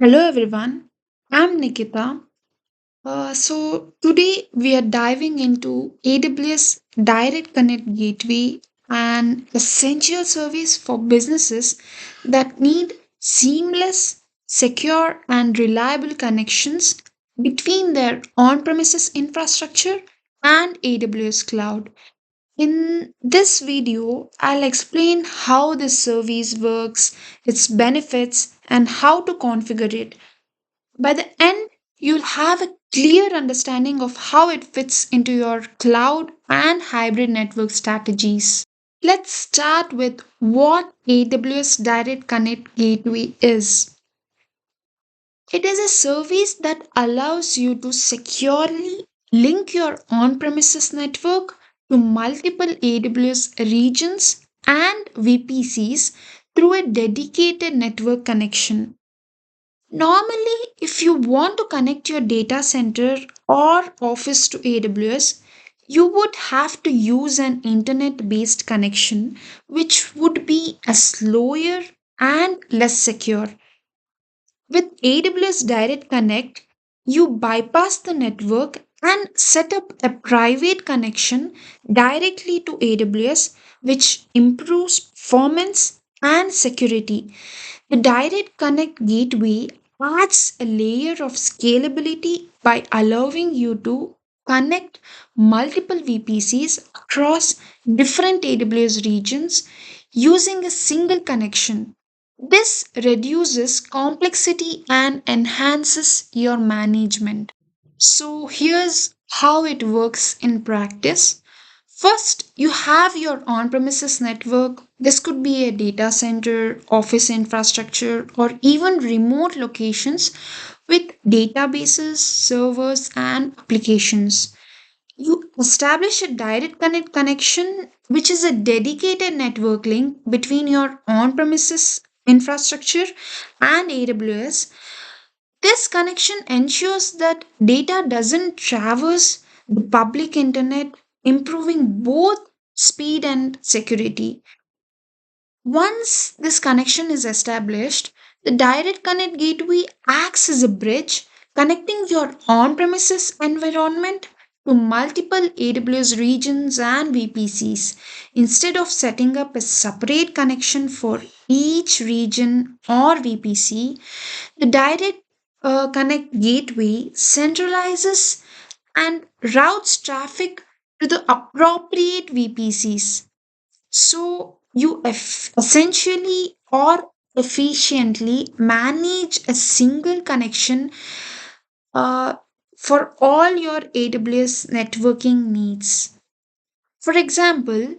Hello everyone, I'm Nikita. So today we are diving into AWS Direct Connect Gateway, an essential service for businesses that need seamless, secure, and reliable connections between their on premises infrastructure and AWS Cloud. In this video, I'll explain how this service works, its benefits, and how to configure it. By the end, you'll have a clear understanding of how it fits into your cloud and hybrid network strategies. Let's start with what AWS Direct Connect Gateway is. It is a service that allows you to securely link your on premises network to multiple AWS regions and VPCs through a dedicated network connection. Normally, if you want to connect your data center or office to AWS, you would have to use an internet based connection, which would be a slower and less secure. With AWS Direct Connect, you bypass the network and set up a private connection directly to AWS, which improves performance and security. The Direct Connect Gateway adds a layer of scalability by allowing you to connect multiple VPCs across different AWS regions using a single connection. This reduces complexity and enhances your management. So, here's how it works in practice. First, you have your on premises network. This could be a data center, office infrastructure, or even remote locations with databases, servers, and applications. You establish a direct connect connection, which is a dedicated network link between your on premises infrastructure and AWS. This connection ensures that data doesn't traverse the public internet, improving both speed and security. Once this connection is established, the Direct Connect Gateway acts as a bridge connecting your on premises environment to multiple AWS regions and VPCs. Instead of setting up a separate connection for each region or VPC, the Direct Connect Gateway centralizes and routes traffic to the appropriate VPCs. So you essentially or efficiently manage a single connection uh, for all your AWS networking needs. For example,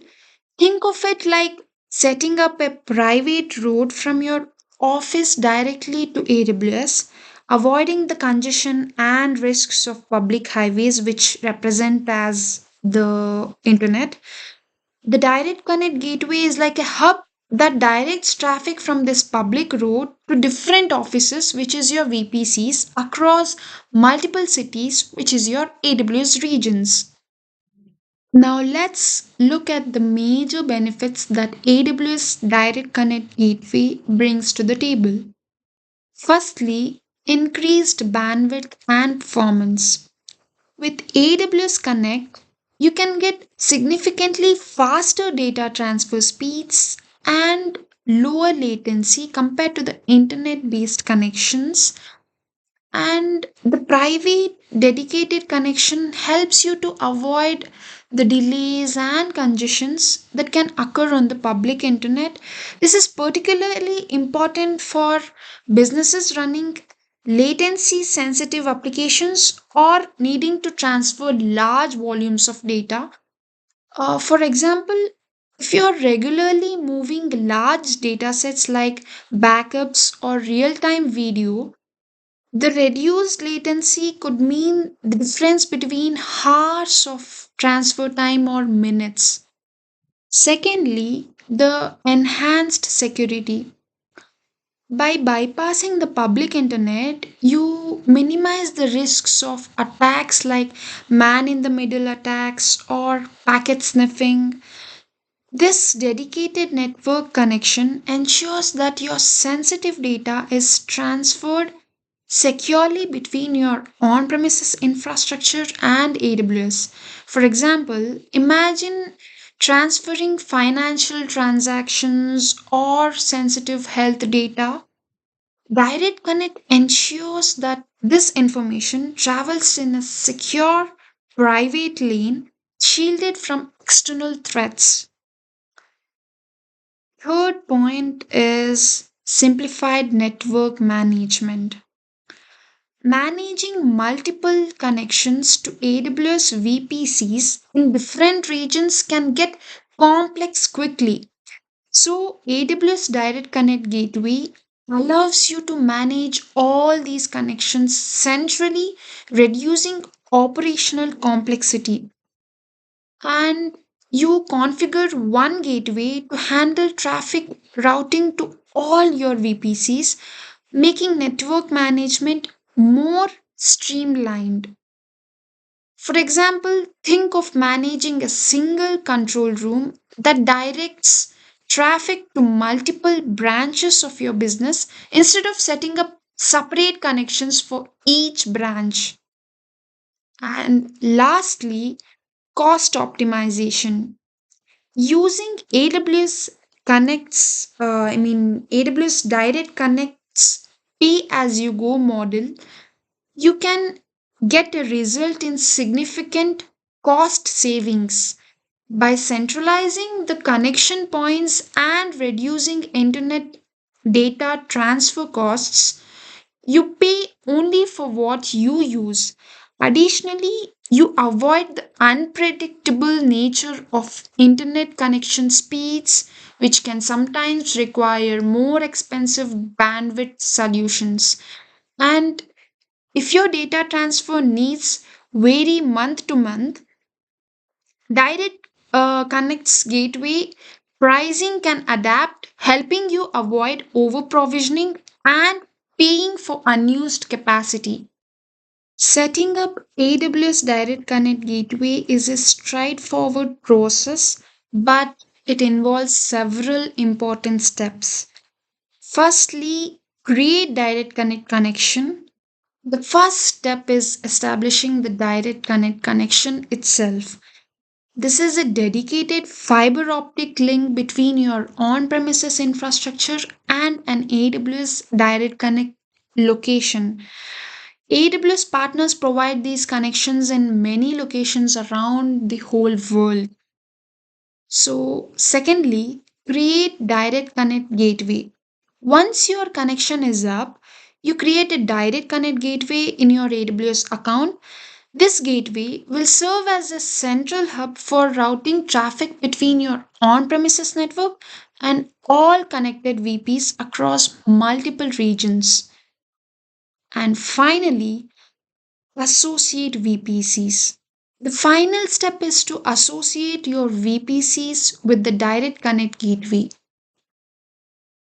think of it like setting up a private road from your office directly to AWS, avoiding the congestion and risks of public highways, which represent as the internet. The Direct Connect Gateway is like a hub that directs traffic from this public road to different offices, which is your VPCs, across multiple cities, which is your AWS regions. Now let's look at the major benefits that AWS Direct Connect Gateway brings to the table. Firstly, increased bandwidth and performance. With AWS Connect, you can get significantly faster data transfer speeds and lower latency compared to the internet based connections. And the private dedicated connection helps you to avoid the delays and congestions that can occur on the public internet. This is particularly important for businesses running latency sensitive applications or needing to transfer large volumes of data. For example, if you're regularly moving large data sets like backups or real time video, the reduced latency could mean the difference between hours of transfer time or minutes. Secondly, the enhanced security. By bypassing the public internet, you minimize the risks of attacks like man in the middle attacks or packet sniffing. This dedicated network connection ensures that your sensitive data is transferred securely between your on premises infrastructure and AWS. For example, imagine transferring financial transactions or sensitive health data. Direct Connect ensures that this information travels in a secure, private lane, shielded from external threats. Third point is simplified network management. Managing multiple connections to AWS VPCs in different regions can get complex quickly. So, AWS Direct Connect Gateway allows you to manage all these connections centrally, reducing operational complexity. And you configure one gateway to handle traffic routing to all your VPCs, making network management more streamlined. For example, think of managing a single control room that directs traffic to multiple branches of your business instead of setting up separate connections for each branch. And lastly, cost optimization. Using AWS AWS Direct Connects pay as you go model, you can get a result in significant cost savings by centralizing the connection points and reducing internet data transfer costs. You pay only for what you use. Additionally, you avoid the unpredictable nature of internet connection speeds, which can sometimes require more expensive bandwidth solutions. And if your data transfer needs vary month to month, Direct Connect's gateway pricing can adapt, helping you avoid over provisioning and paying for unused capacity. Setting up AWS Direct Connect Gateway is a straightforward process, but it involves several important steps. Firstly, create Direct Connect connection. The first step is establishing the Direct Connect connection itself. This is a dedicated fiber optic link between your on premises infrastructure and an AWS Direct Connect location. AWS partners provide these connections in many locations around the whole world. So, secondly, create Direct Connect Gateway. Once your connection is up, you create a Direct Connect Gateway in your AWS account. This gateway will serve as a central hub for routing traffic between your on premises network and all connected VPs across multiple regions. And finally, associate VPCs. The final step is to associate your VPCs with the Direct Connect Gateway.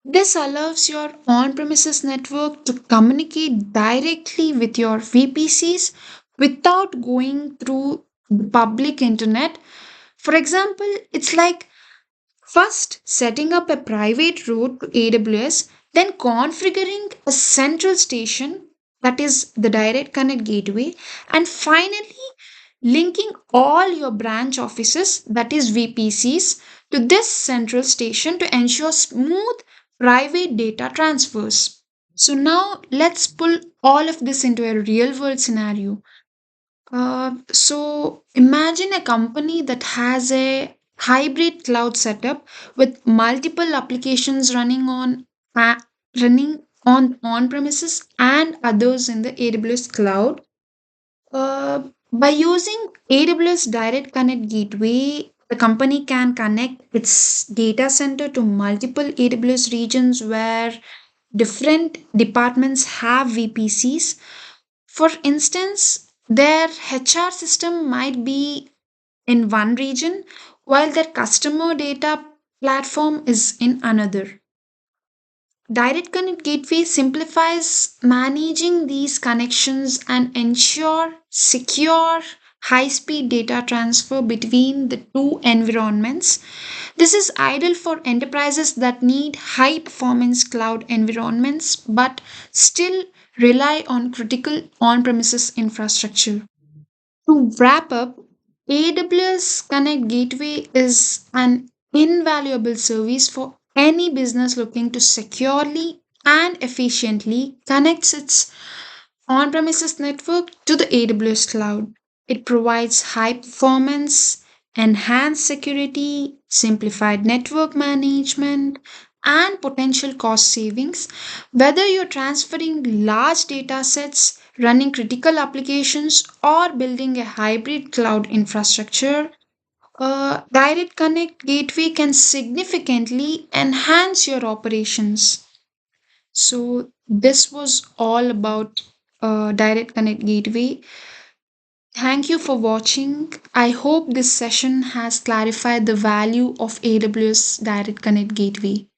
This allows your on premises network to communicate directly with your VPCs without going through the public internet. For example, it's like first setting up a private route to AWS, then configuring a central station, that is the Direct Connect Gateway, and finally linking all your branch offices, that is VPCs, to this central station to ensure smooth private data transfers. So now let's pull all of this into a real world scenario. So imagine a company that has a hybrid cloud setup with multiple applications uh, running on premises and others in the AWS cloud. By using AWS Direct Connect Gateway, the company can connect its data center to multiple AWS regions where different departments have VPCs. For instance, their HR system might be in one region while their customer data platform is in another. Direct Connect Gateway simplifies managing these connections and ensure secure high-speed data transfer between the two environments. This is ideal for enterprises that need high performance cloud environments but still rely on critical on premises infrastructure. To wrap up, AWS Connect Gateway is an invaluable service for any business looking to securely and efficiently connect its on premises network to the AWS cloud. It provides high performance, enhanced security, simplified network management, and potential cost savings. Whether you're transferring large data sets, running critical applications, or building a hybrid cloud infrastructure, Direct Connect Gateway can significantly enhance your operations. So, this was all about Direct Connect Gateway. Thank you for watching. I hope this session has clarified the value of AWS Direct Connect Gateway.